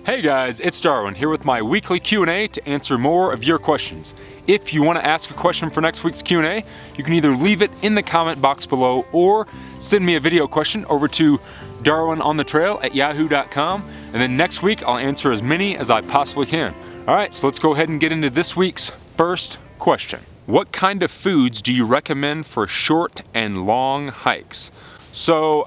Hey guys, it's Darwin here with my weekly Q&A to answer more of your questions. If you want to ask a question for next week's Q&A, you can either leave it in the comment box below or send me a video question over to darwinonthetrail@yahoo.com, and then next week I'll answer as many as I possibly can. Alright, so let's go ahead and get into this week's first question. What kind of foods do you recommend for short and long hikes? So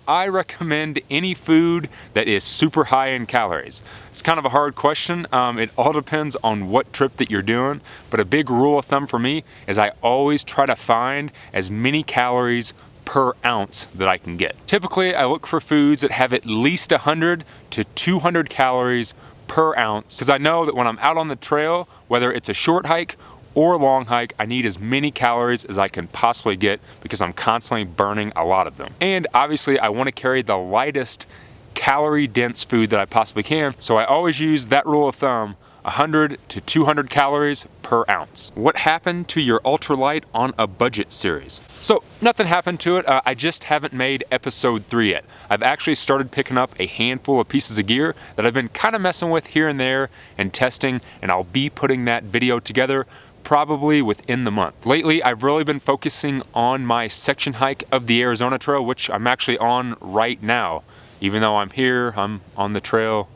I recommend any food that is super high in calories. It's kind of a hard question. It all depends on what trip that you're doing, but a big rule of thumb for me is I always try to find as many calories per ounce that I can get. Typically, I look for foods that have at least 100 to 200 calories per ounce, because I know that when I'm out on the trail, whether it's a short hike or long hike, I need as many calories as I can possibly get because I'm constantly burning a lot of them. And obviously I want to carry the lightest calorie dense food that I possibly can, so I always use that rule of thumb, 100 to 200 calories per ounce. What happened to your ultralight on a budget series? So nothing happened to it. I just haven't made episode 3 yet. I've actually started picking up a handful of pieces of gear that I've been kind of messing with here and there and testing, and I'll be putting that video together probably within the month. Lately, I've really been focusing on my section hike of the Arizona Trail, which I'm actually on right now. Even though I'm here, I'm on the trail.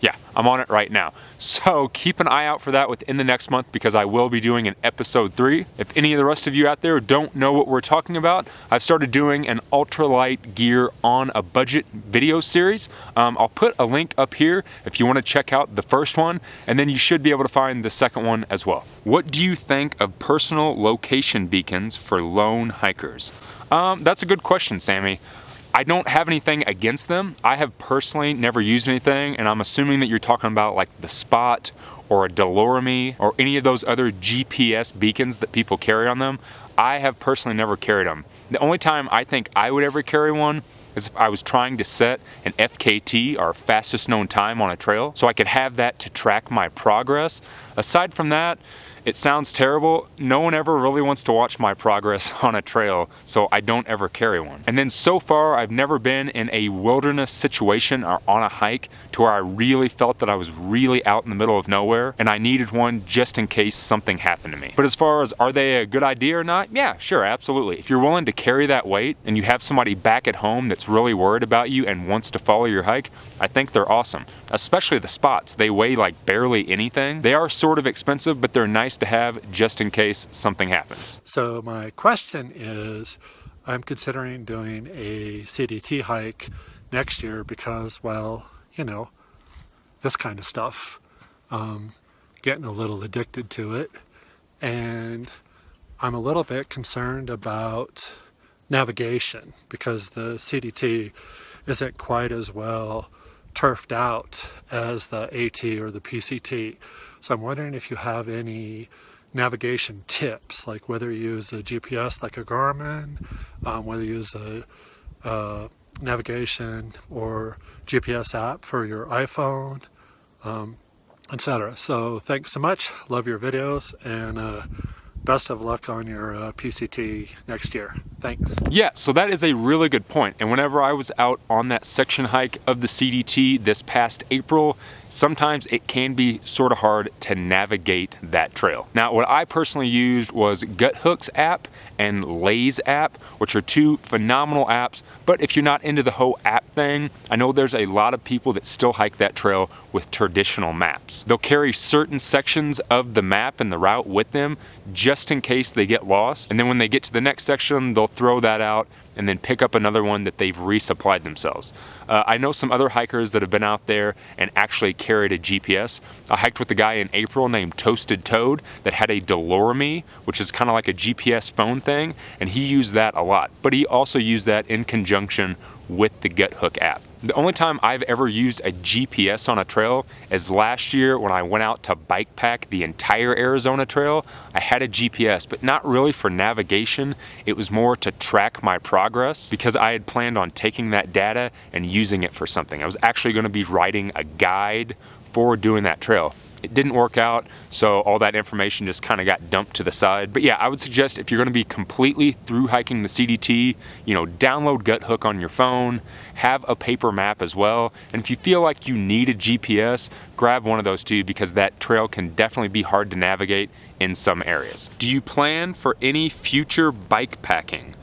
Yeah, I'm on it right now. So keep an eye out for that within the next month because I will be doing an episode 3. If any of the rest of you out there don't know what we're talking about, I've started doing an ultralight gear on a budget video series. I'll put a link up here if you want to check out the first one, and then you should be able to find the second one as well. What do you think of personal location beacons for lone hikers? That's a good question, Sammy. I don't have anything against them. I have personally never used anything, and I'm assuming that you're talking about like the Spot or a Delorme or any of those other GPS beacons that people carry on them. I have personally never carried them. The only time I think I would ever carry one is if I was trying to set an FKT, or fastest known time, on a trail, so I could have that to track my progress. Aside from that, it sounds terrible. No one ever really wants to watch my progress on a trail, so I don't ever carry one. And then so far, I've never been in a wilderness situation or on a hike to where I really felt that I was really out in the middle of nowhere and I needed one just in case something happened to me. But as far as are they a good idea or not? Yeah, sure, absolutely. If you're willing to carry that weight and you have somebody back at home that's really worried about you and wants to follow your hike, I think they're awesome. Especially the Spots. They weigh like barely anything. They are sort of expensive, but they're nice to have just in case something happens. So my question is, I'm considering doing a CDT hike next year because, well, you know, this kind of stuff, getting a little addicted to it, and I'm a little bit concerned about navigation because the CDT isn't quite as well turfed out as the AT or the PCT. So I'm wondering if you have any navigation tips, like whether you use a GPS like a Garmin, whether you use a navigation or GPS app for your iPhone, etc. So thanks so much. Love your videos, and best of luck on your PCT next year. Thanks. Yeah, so that is a really good point. And whenever I was out on that section hike of the CDT this past April, sometimes it can be sort of hard to navigate that trail. Now, what I personally used was Guthook's app and Lay's app, which are two phenomenal apps. But if you're not into the whole app thing, I know there's a lot of people that still hike that trail with traditional maps. They'll carry certain sections of the map and the route with them just in case they get lost. And then when they get to the next section, they'll throw that out and then pick up another one that they've resupplied themselves. I know some other hikers that have been out there and actually carried a GPS. I hiked with a guy in April named Toasted Toad that had a Delorme, which is kind of like a GPS phone thing, and he used that a lot. But he also used that in conjunction with the Guthook app. The only time I've ever used a GPS on a trail is last year when I went out to bike pack the entire Arizona Trail. I had a GPS, but not really for navigation. It was more to track my progress because I had planned on taking that data and using it for something. I was actually going to be writing a guide for doing that trail. It didn't work out, so all that information just kind of got dumped to the side. But yeah, I would suggest if you're going to be completely through hiking the CDT, you know, download Guthook on your phone, have a paper map as well, and if you feel like you need a GPS, grab one of those too, because that trail can definitely be hard to navigate in some areas. Do you plan for any future bike packing?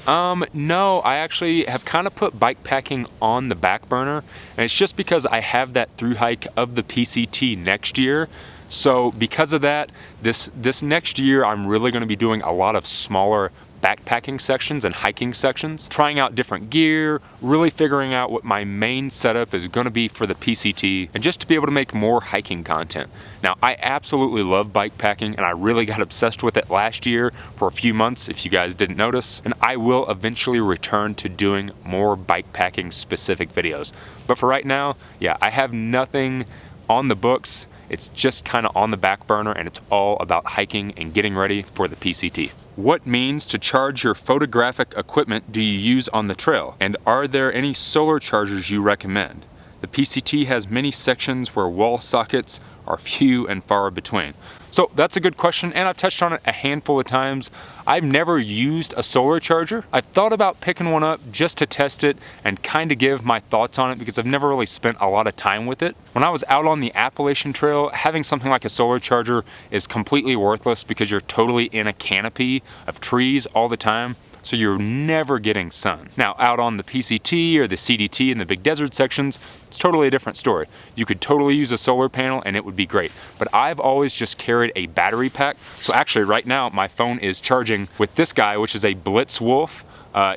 No, I actually have kind of put bike packing on the back burner, and it's just because I have that through hike of the PCT next year. So because of that, this next year, I'm really going to be doing a lot of smaller backpacking sections and hiking sections, trying out different gear, really figuring out what my main setup is going to be for the PCT, and just to be able to make more hiking content. Now, I absolutely love bike packing, and I really got obsessed with it last year for a few months, if you guys didn't notice, and I will eventually return to doing more bike packing specific videos. But for right now, yeah, I have nothing on the books. It's just kind of on the back burner, and it's all about hiking and getting ready for the PCT. What means to charge your photographic equipment do you use on the trail? And are there any solar chargers you recommend? The PCT has many sections where wall sockets are few and far between. So that's a good question, and I've touched on it a handful of times. I've never used a solar charger. I've thought about picking one up just to test it and kind of give my thoughts on it, because I've never really spent a lot of time with it. When I was out on the Appalachian Trail, having something like a solar charger is completely worthless because you're totally in a canopy of trees all the time, so you're never getting sun. Now, out on the PCT or the CDT in the big desert sections, it's totally a different story. You could totally use a solar panel and it would be great. But I've always just carried a battery pack. So actually right now my phone is charging with this guy, which is a Blitzwolf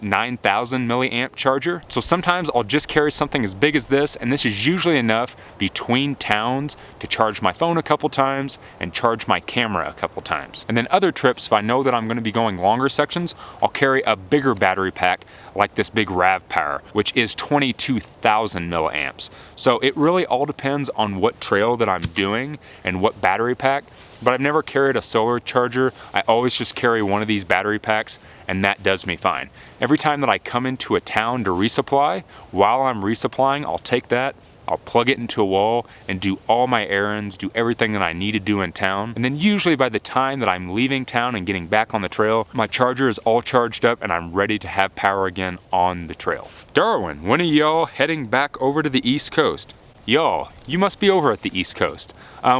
9,000 milliamp charger. So sometimes I'll just carry something as big as this, and this is usually enough between towns to charge my phone a couple times and charge my camera a couple times. And then other trips, if I know that I'm going to be going longer sections, I'll carry a bigger battery pack like this big Rav Power, which is 22,000 milliamps. So it really all depends on what trail that I'm doing and what battery pack. But I've never carried a solar charger. I always just carry one of these battery packs, and that does me fine. Every time that I come into a town to resupply, while I'm resupplying, I'll take that, I'll plug it into a wall and do all my errands, do everything that I need to do in town. And then usually by the time that I'm leaving town and getting back on the trail, my charger is all charged up and I'm ready to have power again on the trail. Darwin, when are y'all heading back over to the East Coast? Y'all, you must be over at the East Coast.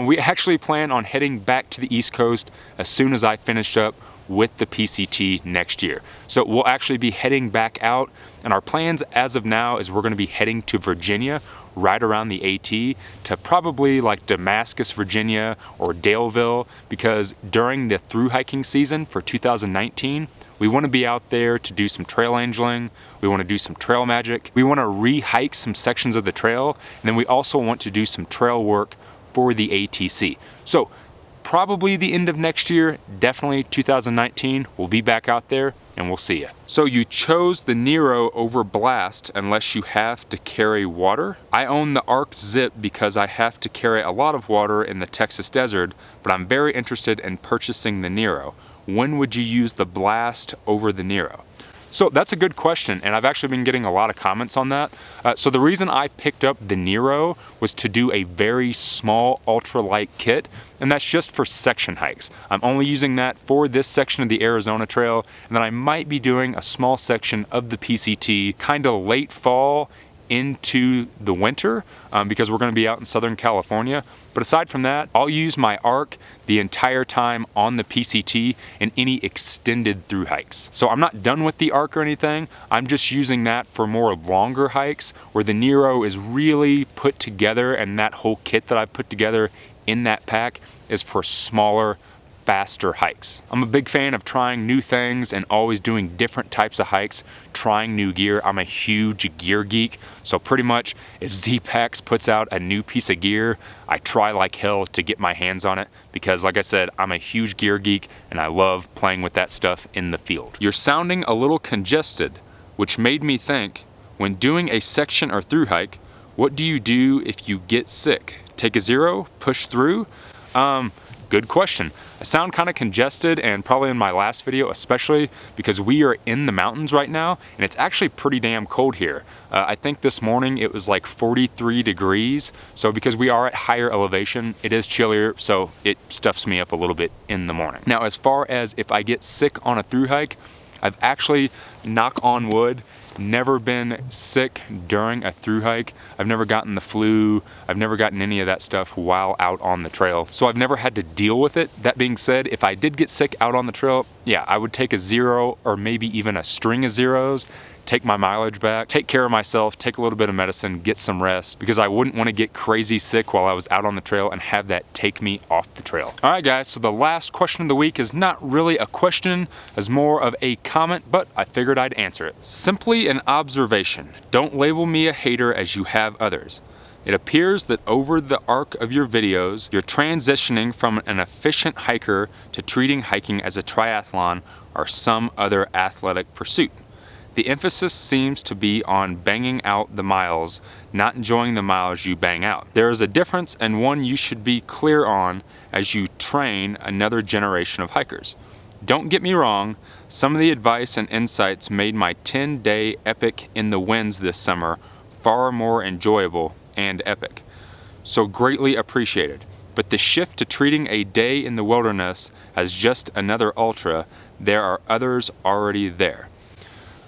We actually plan on heading back to the East Coast as soon as I finish up with the PCT next year. So we'll actually be heading back out, and our plans as of now is we're going to be heading to Virginia right around the AT to probably like Damascus, Virginia or Daleville, because during the through hiking season for 2019, we want to be out there to do some trail angeling. We want to do some trail magic. We want to re-hike some sections of the trail. And then we also want to do some trail work for the ATC. So probably the end of next year, definitely 2019, we'll be back out there and we'll see you. So you chose the Niro over Blast unless you have to carry water? I own the Arc Zip because I have to carry a lot of water in the Texas desert, but I'm very interested in purchasing the Niro. When would you use the Blast over the Niro? So that's a good question, and I've actually been getting a lot of comments on that. So the reason I picked up the Niro was to do a very small ultralight kit, and that's just for section hikes. I'm only using that for this section of the Arizona Trail, and then I might be doing a small section of the PCT kind of late fall into the winter because we're going to be out in Southern California. But aside from that, I'll use my Arc the entire time on the PCT in any extended through hikes. So I'm not done with the Arc or anything. I'm just using that for more longer hikes where the Niro is really put together, and that whole kit that I put together in that pack is for smaller, faster hikes. I'm a big fan of trying new things and always doing different types of hikes, trying new gear. I'm a huge gear geek, so pretty much if Z-Packs puts out a new piece of gear, I try like hell to get my hands on it because, like I said, I'm a huge gear geek and I love playing with that stuff in the field. You're sounding a little congested, which made me think, when doing a section or through hike, what do you do if you get sick? Take a zero, push through? Good question. I sound kind of congested, and probably in my last video especially, because we are in the mountains right now and it's actually pretty damn cold here. I think this morning it was like 43 degrees, so because we are at higher elevation, it is chillier, so it stuffs me up a little bit in the morning. Now, as far as if I get sick on a thru hike, I've actually, knock on wood, never been sick during a thru hike. I've never gotten the flu. I've never gotten any of that stuff while out on the trail. So I've never had to deal with it. That being said, if I did get sick out on the trail, yeah, I would take a 0 or maybe even a string of zeros, take my mileage back, take care of myself, take a little bit of medicine, get some rest, because I wouldn't want to get crazy sick while I was out on the trail and have that take me off the trail. All right, guys, so the last question of the week is not really a question, as more of a comment, but I figured I'd answer it. Simply an observation. Don't label me a hater as you have others. It appears that over the arc of your videos, you're transitioning from an efficient hiker to treating hiking as a triathlon or some other athletic pursuit. The emphasis seems to be on banging out the miles, not enjoying the miles you bang out. There is a difference, and one you should be clear on as you train another generation of hikers. Don't get me wrong, some of the advice and insights made my 10-day epic in the winds this summer far more enjoyable and epic. So greatly appreciated. But the shift to treating a day in the wilderness as just another ultra, there are others already there.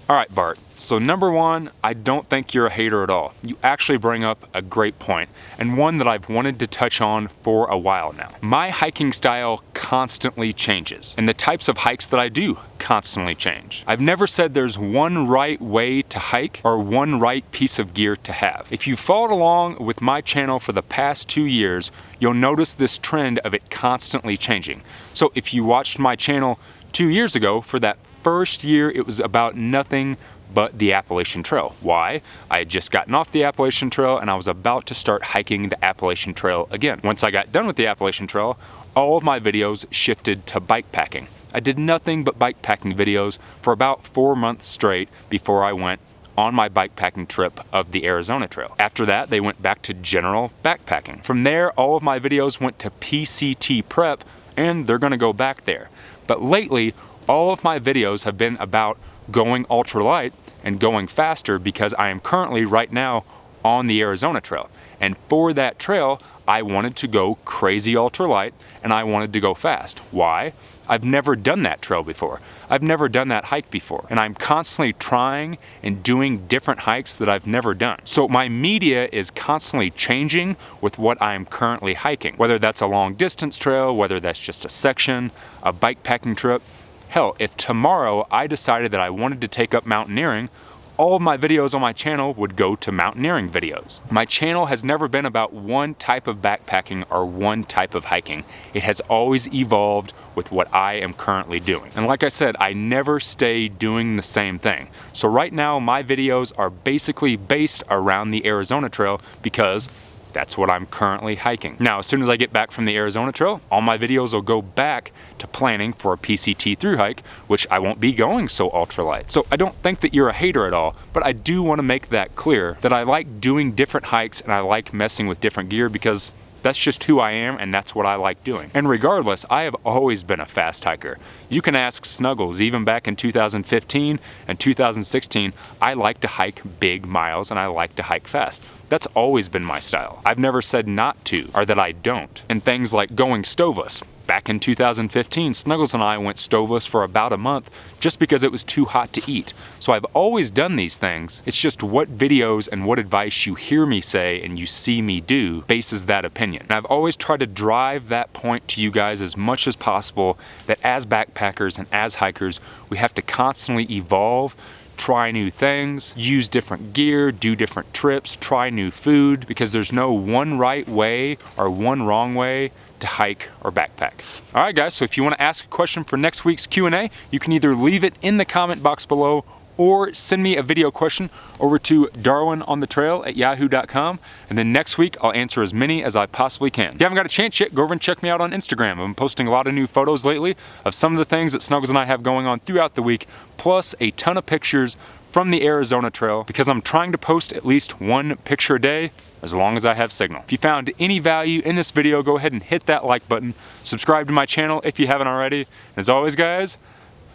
All right, Bart, so number one, I don't think you're a hater at all. You actually bring up a great point, and one that I've wanted to touch on for a while now. My hiking style constantly changes, and the types of hikes that I do constantly change. I've never said there's one right way to hike or one right piece of gear to have. If you followed along with my channel for the past 2 years, you'll notice this trend of it constantly changing. So if you watched my channel 2 years ago, for that first year, it was about nothing but the Appalachian Trail. Why? I had just gotten off the Appalachian Trail and I was about to start hiking the Appalachian Trail again. Once I got done with the Appalachian Trail, all of my videos shifted to bike packing. I did nothing but bike packing videos for about 4 months straight before I went on my bike packing trip of the Arizona Trail. After that, they went back to general backpacking. From there, all of my videos went to PCT prep, and they're gonna go back there. But lately, all of my videos have been about going ultralight and going faster, because I am currently right now on the Arizona Trail. And for that trail, I wanted to go crazy ultralight and I wanted to go fast. Why? I've never done that trail before. I've never done that hike before. And I'm constantly trying and doing different hikes that I've never done. So my media is constantly changing with what I'm currently hiking. Whether that's a long distance trail, whether that's just a section, a bike packing trip. Hell, if tomorrow I decided that I wanted to take up mountaineering, all of my videos on my channel would go to mountaineering videos. My channel has never been about one type of backpacking or one type of hiking. It has always evolved with what I am currently doing. And like I said, I never stay doing the same thing. So right now, my videos are basically based around the Arizona Trail because that's what I'm currently hiking. Now, as soon as I get back from the Arizona Trail, all my videos will go back to planning for a PCT Thru hike, which I won't be going so ultralight. So I don't think that you're a hater at all, but I do want to make that clear that I like doing different hikes and I like messing with different gear because that's just who I am and that's what I like doing. And regardless, I have always been a fast hiker. You can ask Snuggles, even back in 2015 and 2016, I like to hike big miles and I like to hike fast. That's always been my style. I've never said not to or that I don't. And things like going stoveless. Back in 2015, Snuggles and I went stoveless for about a month just because it was too hot to eat. So I've always done these things. It's just what videos and what advice you hear me say and you see me do bases that opinion. And I've always tried to drive that point to you guys as much as possible, that as backpackers and as hikers, we have to constantly evolve, try new things, use different gear, do different trips, try new food, because there's no one right way or one wrong way to hike or backpack. All right, guys, so if you want to ask a question for next week's Q&A, you can either leave it in the comment box below or send me a video question over to darwinonthetrail@yahoo.com, and then next week I'll answer as many as I possibly can. If you haven't got a chance yet, go over and check me out on Instagram. I've been posting a lot of new photos lately of some of the things that Snuggles and I have going on throughout the week, plus a ton of pictures from the Arizona trail because I'm trying to post at least one picture a day as long as I have signal. If you found any value in this video, go ahead and hit that like button. Subscribe to my channel if you haven't already. And as always, guys,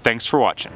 thanks for watching.